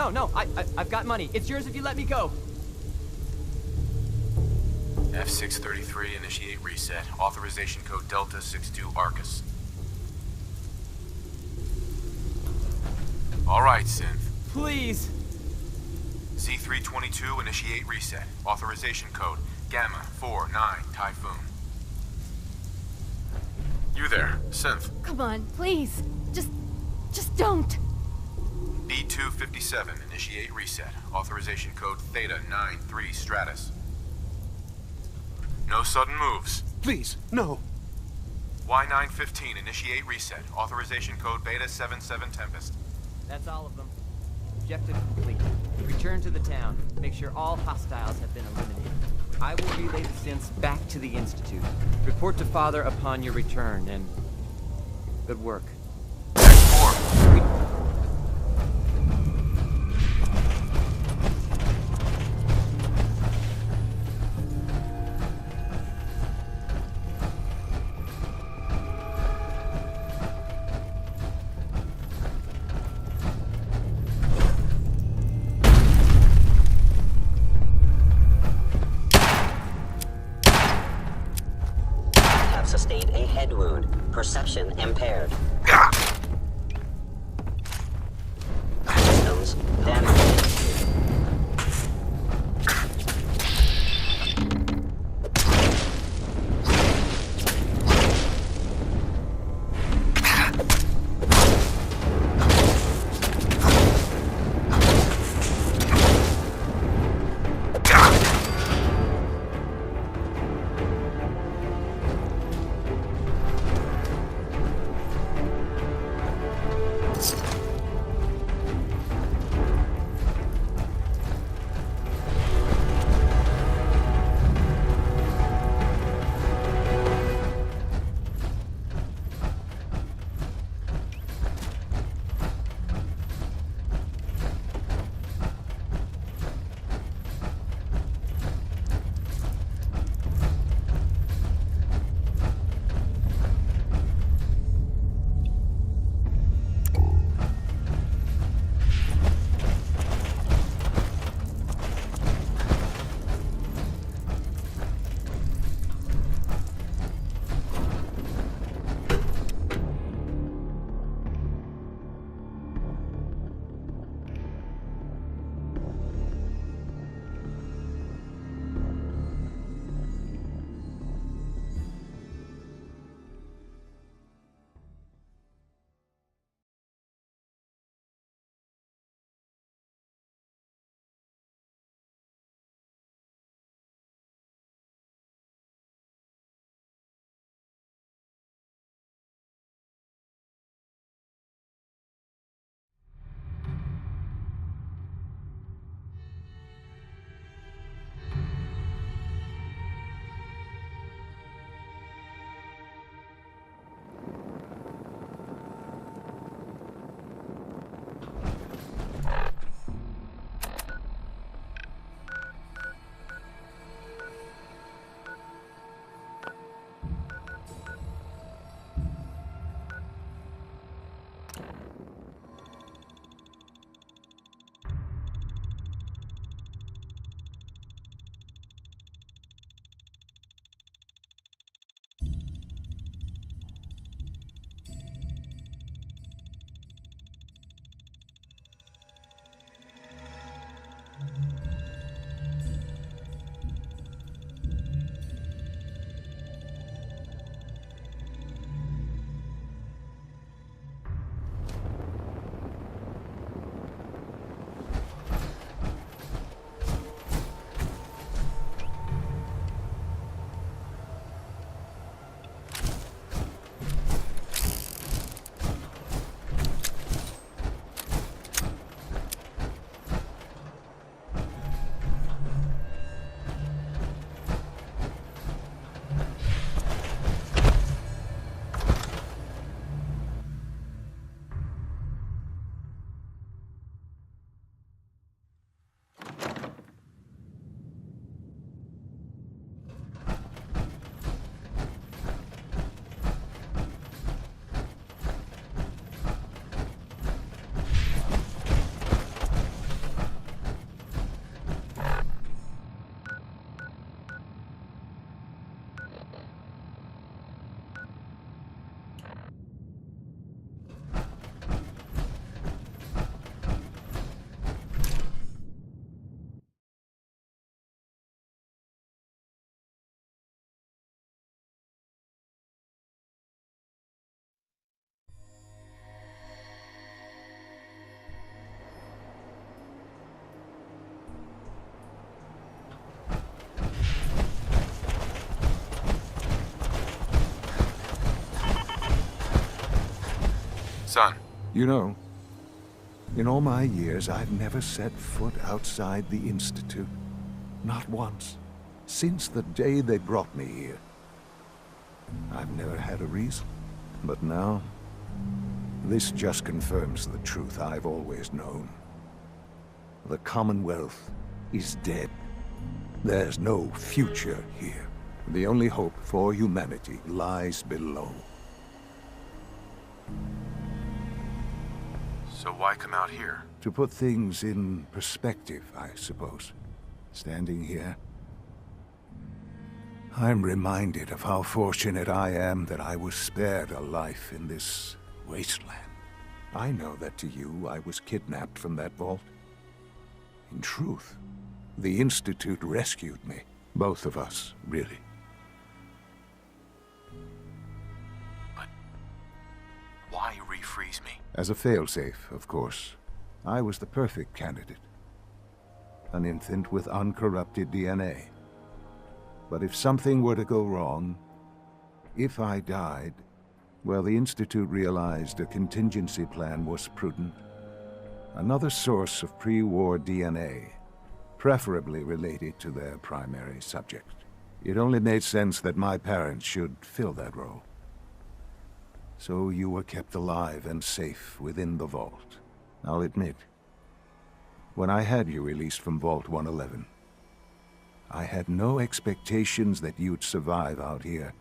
no. I've got money. It's yours if you let me go. F633, initiate reset. Authorization code Delta 62 Arcus. All right, Synth. Please. Z322, initiate reset. Authorization code Gamma 49 Typhoon. You there, Synth. Come on, please. Just don't. B257, initiate reset. Authorization code Theta 93 Stratus. No sudden moves. Please, no. Y915, initiate reset. Authorization code Beta 77 Tempest. That's all of them. Objective complete. Return to the town. Make sure all hostiles have been eliminated. I will relay the synths back to the Institute. Report to Father upon your return, and good work. X4. Sustained a head wound. Perception impaired. Systems damaged. Son, You know, in all my years, I've never set foot outside the Institute. Not once. Since the day they brought me here. I've never had a reason. But now, this just confirms the truth I've always known. The Commonwealth is dead. There's no future here. The only hope for humanity lies below. so why come out here? To put things in perspective, I suppose. Standing here, I'm reminded of how fortunate I am that I was spared a life in this wasteland. I know that to you, I was kidnapped from that vault. In truth, the Institute rescued me. Both of us, really. But why refreeze me? As a failsafe, of course. I was the perfect candidate. An infant with uncorrupted DNA. But if something were to go wrong, if I died, well, the Institute realized a contingency plan was prudent. Another source of pre-war DNA, preferably related to their primary subject. It only made sense that my parents should fill that role. So you were kept alive and safe within the vault. I'll admit, when I had you released from Vault 111, I had no expectations that you'd survive out here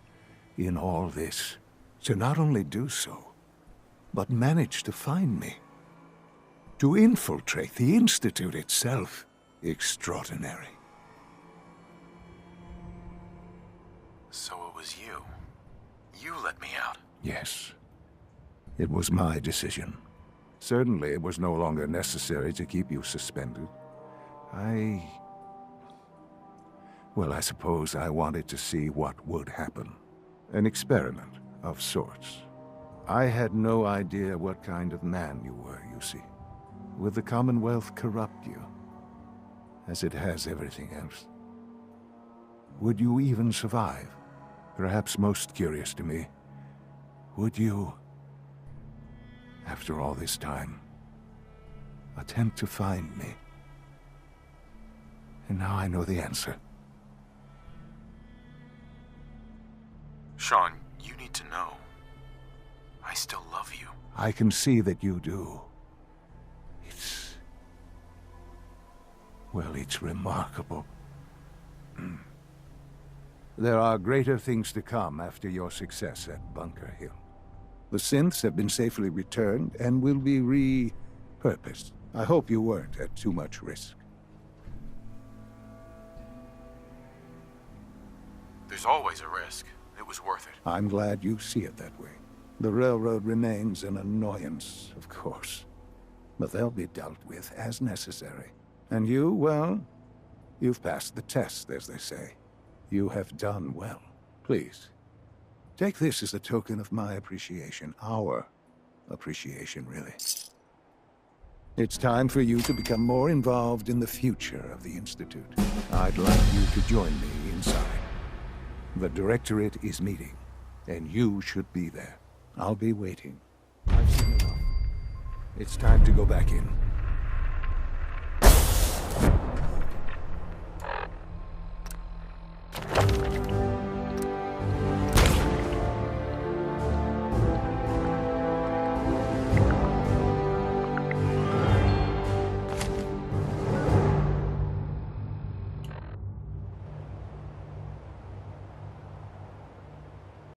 in all this. To not only do so, but manage to find me. To infiltrate the Institute itself. Extraordinary. So it was you. You let me out. Yes. It was my decision. Certainly it was no longer necessary to keep you suspended. Well, I suppose I wanted to see what would happen. An experiment of sorts. I had no idea what kind of man you were, you see. Would the Commonwealth corrupt you, as it has everything else? Would you even survive? Perhaps most curious to me, would you, after all this time, attempt to find me? And now I know the answer. Sean, you need to know. I still love you. I can see that you do. Well, it's remarkable. There are greater things to come after your success at BunkerHill. The synths have been safely returned and will be repurposed. I hope you weren't at too much risk. There's always a risk. It was worth it. I'm glad you see it that way. The railroad remains an annoyance, of course. But they'll be dealt with as necessary. And you, well, you've passed the test, as they say. You have done well. Please, take this as a token of my appreciation. Our appreciation, really. It's time for you to become more involved in the future of the Institute. I'd like you to join me inside. The Directorate is meeting, and you should be there. I'll be waiting. I've seen enough. It's time to go back in.